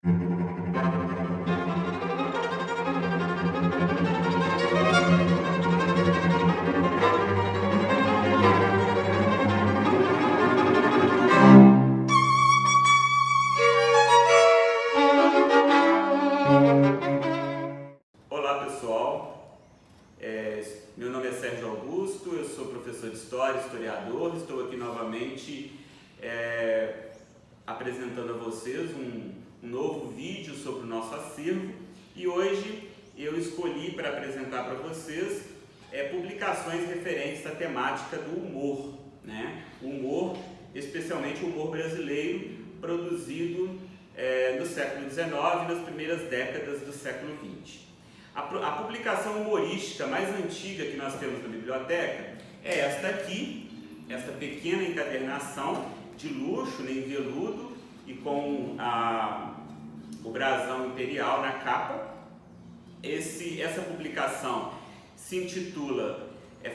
Olá pessoal, meu nome é Sérgio Augusto, eu sou professor de História, historiador, estou aqui novamente apresentando a vocês um novo vídeo sobre o nosso acervo e hoje eu escolhi para apresentar para vocês publicações referentes à temática do humor, né? O humor, especialmente o humor brasileiro, produzido no século XIX e nas primeiras décadas do século XX. A publicação humorística mais antiga que nós temos na biblioteca é esta aqui, esta pequena encadernação de luxo, em veludo e com o brasão imperial na capa. Essa publicação se intitula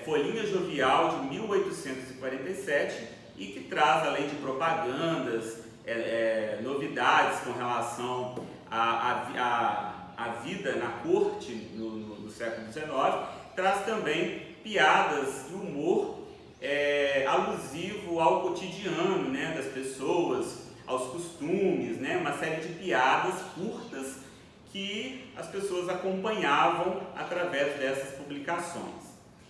Folhinha Jovial de 1847 e que traz, além de propagandas, novidades com relação à vida na corte no século XIX, traz também piadas e humor alusivo ao cotidiano, né, das pessoas, aos costumes, né, uma série de piadas curtas que as pessoas acompanhavam através dessas publicações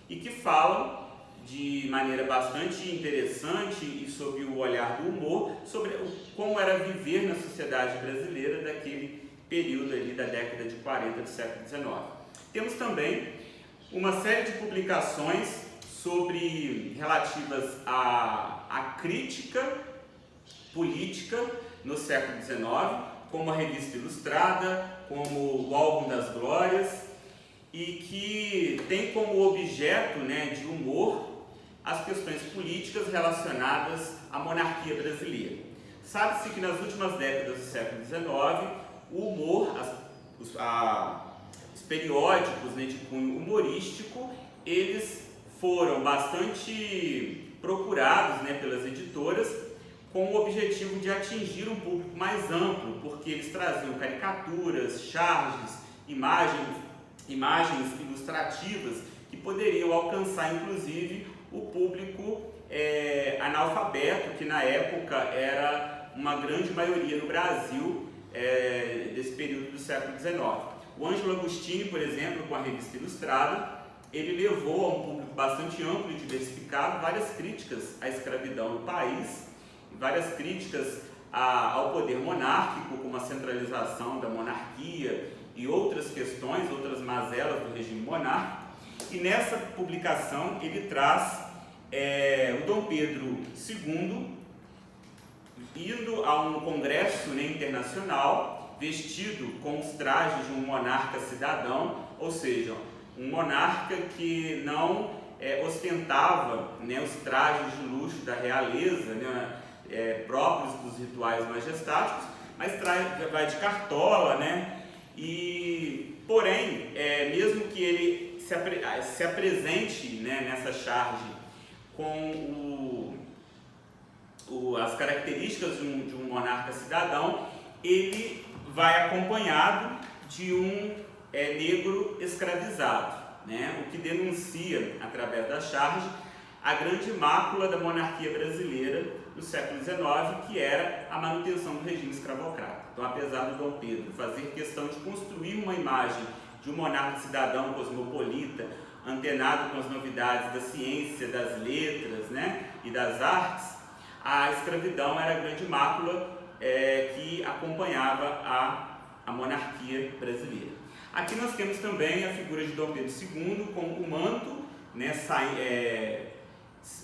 e que falam de maneira bastante interessante e sob o olhar do humor sobre como era viver na sociedade brasileira daquele período ali da década de 40 do século XIX. Temos também uma série de publicações relativas à crítica política no século XIX, como a Revista Ilustrada, como o Álbum das Glórias, e que tem como objeto, né, de humor as questões políticas relacionadas à monarquia brasileira. Sabe-se que nas últimas décadas do século XIX, o humor, os periódicos, né, de cunho humorístico, eles foram bastante procurados, né, pelas editoras com o objetivo de atingir um público mais amplo, porque eles traziam caricaturas, charges, imagens ilustrativas que poderiam alcançar inclusive o público analfabeto, que na época era uma grande maioria no Brasil desse período do século XIX. O Ângelo Agostini, por exemplo, com a Revista Ilustrada, ele levou a um público bastante amplo e diversificado várias críticas à escravidão no país, várias críticas ao poder monárquico, como a centralização da monarquia e outras questões, outras mazelas do regime monárquico. E nessa publicação ele traz o Dom Pedro II indo a um congresso, né, internacional, vestido com os trajes de um monarca cidadão, ou seja, um monarca que não ostentava, né, os trajes de luxo da realeza, né, próprios dos rituais majestáticos, mas vai de cartola, né? Porém, mesmo que ele se apresente, né, nessa charge com as características de um monarca cidadão, ele vai acompanhado de um negro escravizado, né? O que denuncia, através da charge, a grande mácula da monarquia brasileira do século XIX, que era a manutenção do regime escravocrata. Então, apesar do Dom Pedro fazer questão de construir uma imagem de um monarca cidadão cosmopolita, antenado com as novidades da ciência, das letras, né, e das artes, a escravidão era a grande mácula que acompanhava a monarquia brasileira. Aqui nós temos também a figura de Dom Pedro II com o manto, né,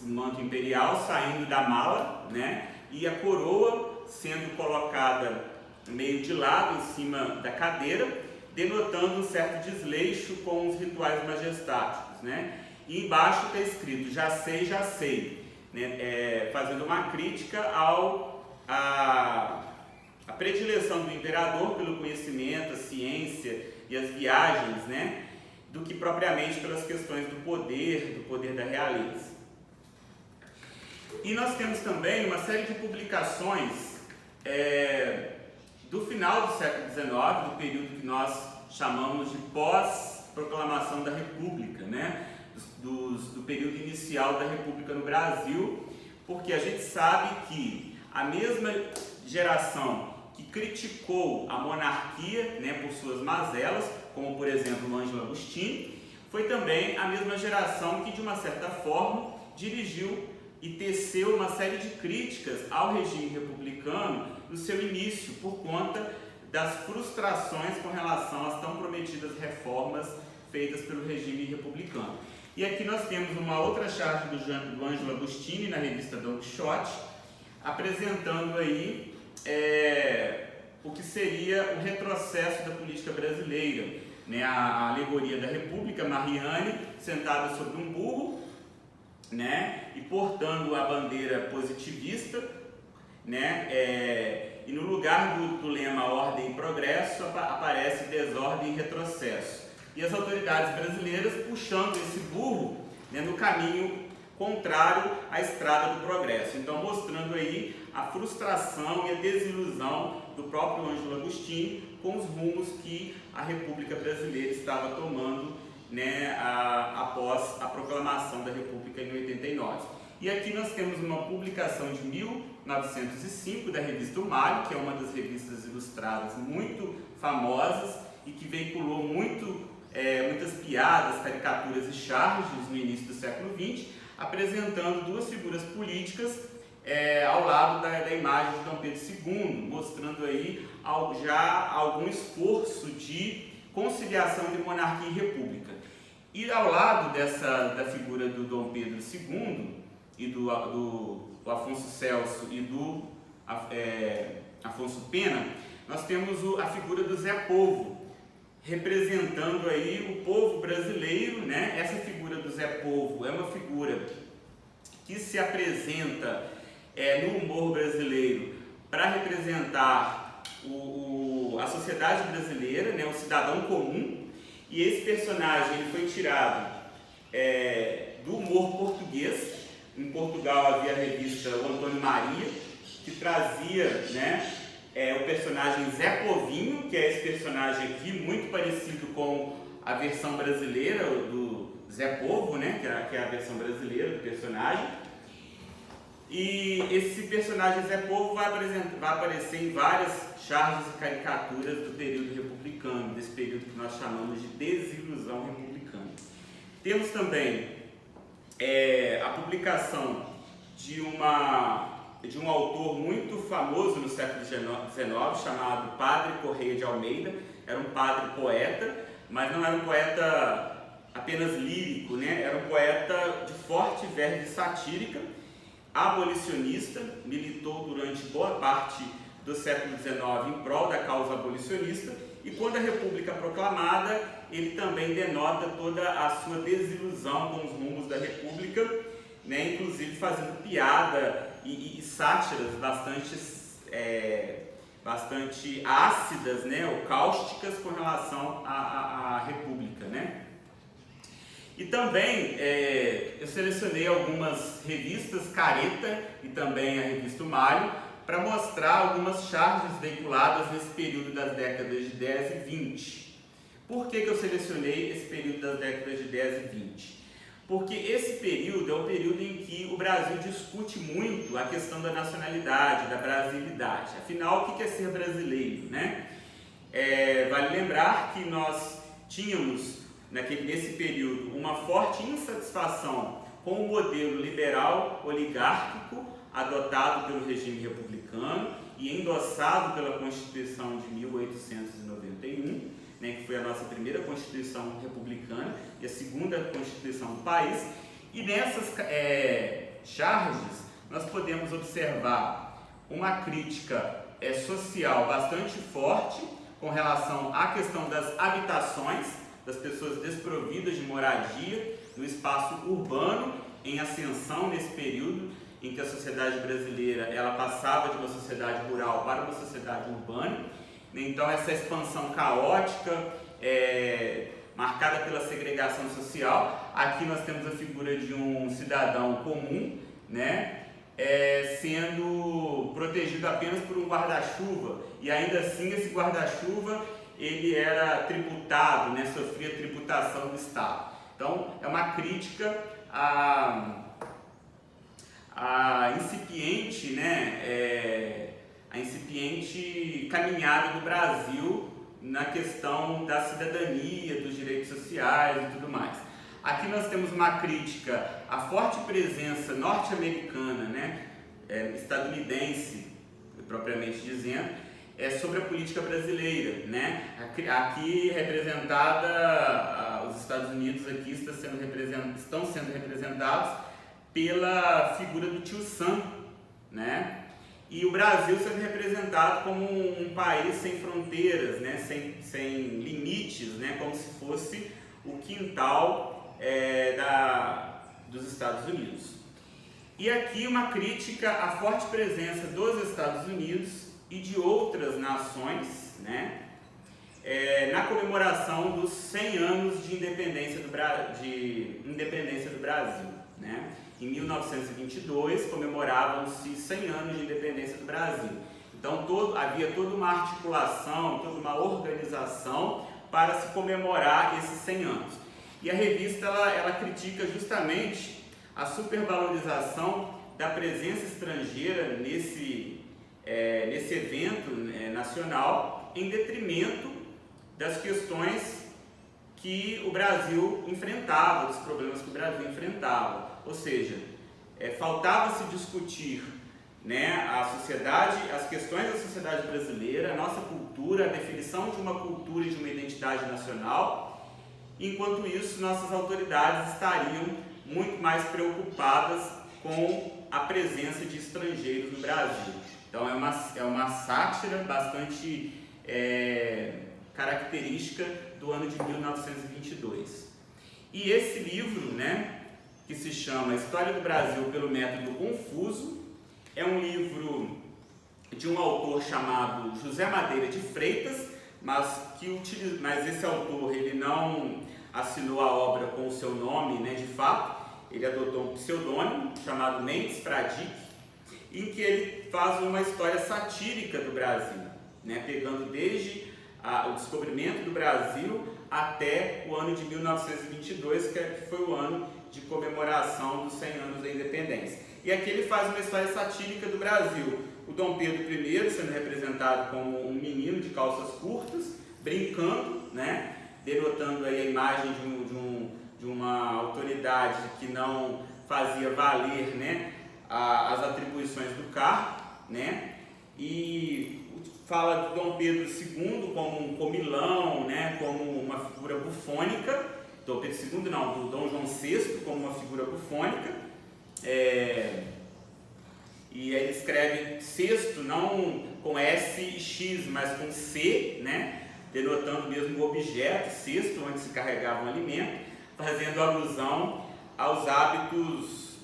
o manto imperial saindo da mala, né, e a coroa sendo colocada meio de lado em cima da cadeira, denotando um certo desleixo com os rituais majestáticos, né? E embaixo está escrito já sei, né, fazendo uma crítica à predileção do imperador pelo conhecimento, a ciência e as viagens, né, do que propriamente pelas questões do poder da realeza. E nós temos também uma série de publicações do final do século XIX, do período que nós chamamos de pós-proclamação da República, né? Do período inicial da República no Brasil, porque a gente sabe que a mesma geração que criticou a monarquia, né, por suas mazelas, como por exemplo o Ângelo Agostinho, foi também a mesma geração que de uma certa forma dirigiu e teceu uma série de críticas ao regime republicano no seu início, por conta das frustrações com relação às tão prometidas reformas feitas pelo regime republicano. E aqui nós temos uma outra charge do Ângelo Agostinho na revista Don Quixote, apresentando aí o que seria o retrocesso da política brasileira, né? A alegoria da República, Mariane sentada sobre um burro, né? E portando a bandeira positivista, né? E no lugar do lema ordem e progresso aparece desordem e retrocesso. E as autoridades brasileiras puxando esse burro, né, no caminho contrário à estrada do progresso. Então, mostrando aí a frustração e a desilusão do próprio Ângelo Agostinho com os rumos que a República Brasileira estava tomando, né, após a proclamação da República em 89. E aqui nós temos uma publicação de 1905 da revista O Malho, que é uma das revistas ilustradas muito famosas e que veiculou muitas piadas, caricaturas e charges no início do século XX, apresentando duas figuras políticas ao lado da imagem de Dom Pedro II, mostrando aí já algum esforço de conciliação de monarquia e república. E ao lado da figura do Dom Pedro II e do Afonso Celso e do Afonso Pena, nós temos a figura do Zé Povo, representando aí o povo brasileiro, né? Essa figura do Zé Povo é uma figura que se apresenta no humor brasileiro para representar a sociedade brasileira, né? O cidadão comum, e esse personagem ele foi tirado do humor português. Em Portugal havia a revista O Antônio Maria, que trazia, né, o personagem Zé Povinho, que é esse personagem aqui, muito parecido com a versão brasileira do Zé Povo, né, que é a versão brasileira do personagem. E esse personagem Zé Povo vai aparecer em várias charges e caricaturas do período republicano, desse período que nós chamamos de desilusão republicana. Temos também a publicação de um autor muito famoso no século XIX, chamado Padre Correia de Almeida. Era um padre poeta, mas não era um poeta apenas lírico, né? Era um poeta de forte verve satírica, abolicionista, militou durante boa parte do século XIX em prol da causa abolicionista, e quando a República é proclamada, ele também denota toda a sua desilusão com os rumos da República, né? Inclusive fazendo piada e sátiras bastante ácidas, né? Ou cáusticas com relação à República, né? E também eu selecionei algumas revistas, Careta e também a revista O Malho, para mostrar algumas charges veiculadas nesse período das décadas de 10 e 20. Por que eu selecionei esse período das décadas de 10 e 20? Porque esse período é o período em que o Brasil discute muito a questão da nacionalidade, da brasilidade. Afinal, o que é ser brasileiro, né? Vale lembrar que nós tínhamos, nesse período, uma forte insatisfação com o modelo liberal oligárquico adotado pelo regime republicano e endossado pela Constituição de 1891, né, que foi a nossa primeira Constituição republicana e a segunda Constituição do país. E nessas charges nós podemos observar uma crítica social bastante forte com relação à questão das habitações, das pessoas desprovidas de moradia no espaço urbano em ascensão nesse período em que a sociedade brasileira ela passava de uma sociedade rural para uma sociedade urbana. Então essa expansão caótica, marcada pela segregação social. Aqui nós temos a figura de um cidadão comum, né, sendo protegido apenas por um guarda-chuva, e ainda assim esse guarda-chuva ele era tributado, né, sofria tributação do Estado. Então é uma crítica à incipiente, né, a incipiente caminhada do Brasil na questão da cidadania, dos direitos sociais e tudo mais. Aqui nós temos uma crítica à forte presença norte-americana, né, estadunidense, propriamente dizendo, sobre a política brasileira, né? Aqui representada, os Estados Unidos aqui estão sendo representados pela figura do tio Sam, né? E o Brasil sendo representado como um país sem fronteiras, né? sem limites, né? Como se fosse o quintal dos Estados Unidos. E aqui uma crítica à forte presença dos Estados Unidos e de outras nações, né, na comemoração dos 100 anos de independência do Brasil. Né? Em 1922 comemoravam-se 100 anos de independência do Brasil. Então havia toda uma articulação, toda uma organização para se comemorar esses 100 anos. E a revista ela critica justamente a supervalorização da presença estrangeira nesse evento nacional, em detrimento das questões que o Brasil enfrentava, dos problemas que o Brasil enfrentava. Ou seja, faltava-se discutir, né, a sociedade, as questões da sociedade brasileira, a nossa cultura, a definição de uma cultura e de uma identidade nacional. Enquanto isso, nossas autoridades estariam muito mais preocupadas com a presença de estrangeiros no Brasil. Então é uma sátira bastante característica do ano de 1922. E esse livro, né, que se chama História do Brasil pelo Método Confuso, é um livro de um autor chamado José Madeira de Freitas, mas esse autor ele não assinou a obra com o seu nome, né, de fato. Ele adotou um pseudônimo chamado Mendes Fradique, em que ele faz uma história satírica do Brasil, né, pegando desde o descobrimento do Brasil até o ano de 1922, que foi o ano de comemoração dos 100 anos da independência. E aqui ele faz uma história satírica do Brasil. O Dom Pedro I sendo representado como um menino de calças curtas, brincando, né, derrotando aí a imagem de uma autoridade que não fazia valer, né, as atribuições do cargo, né, e fala de Dom Pedro II como um comilão, né, como uma figura bufônica. Dom Pedro II não, do Dom João VI como uma figura bufônica. E aí ele escreve sexto não com S e X, mas com C, né, denotando mesmo o objeto, cesto, onde se carregava um alimento, fazendo alusão aos hábitos,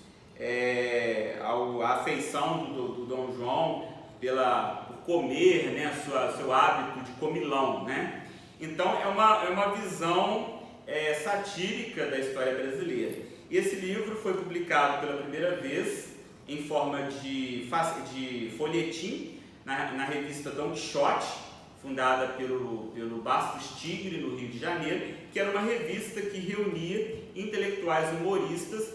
à afeição do Dom João por comer, né, seu hábito de comilão, né? Então é uma visão satírica da história brasileira. E esse livro foi publicado pela primeira vez em forma de folhetim na revista Dom Quixote, fundada pelo Bastos Tigre, no Rio de Janeiro, que era uma revista que reunia intelectuais humoristas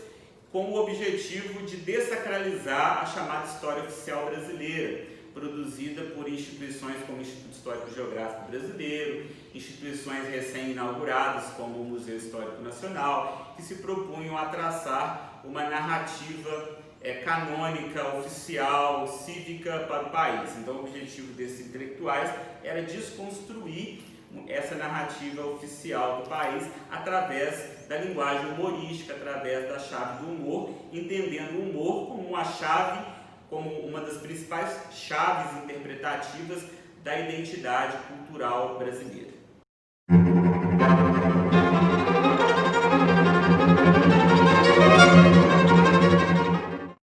com o objetivo de desacralizar a chamada história oficial brasileira, produzida por instituições como o Instituto Histórico Geográfico Brasileiro, instituições recém-inauguradas como o Museu Histórico Nacional, que se propunham a traçar uma narrativa canônica, oficial, cívica para o país. Então o objetivo desses intelectuais era desconstruir essa narrativa oficial do país através da linguagem humorística, através da chave do humor, entendendo o humor como uma das principais chaves interpretativas da identidade cultural brasileira.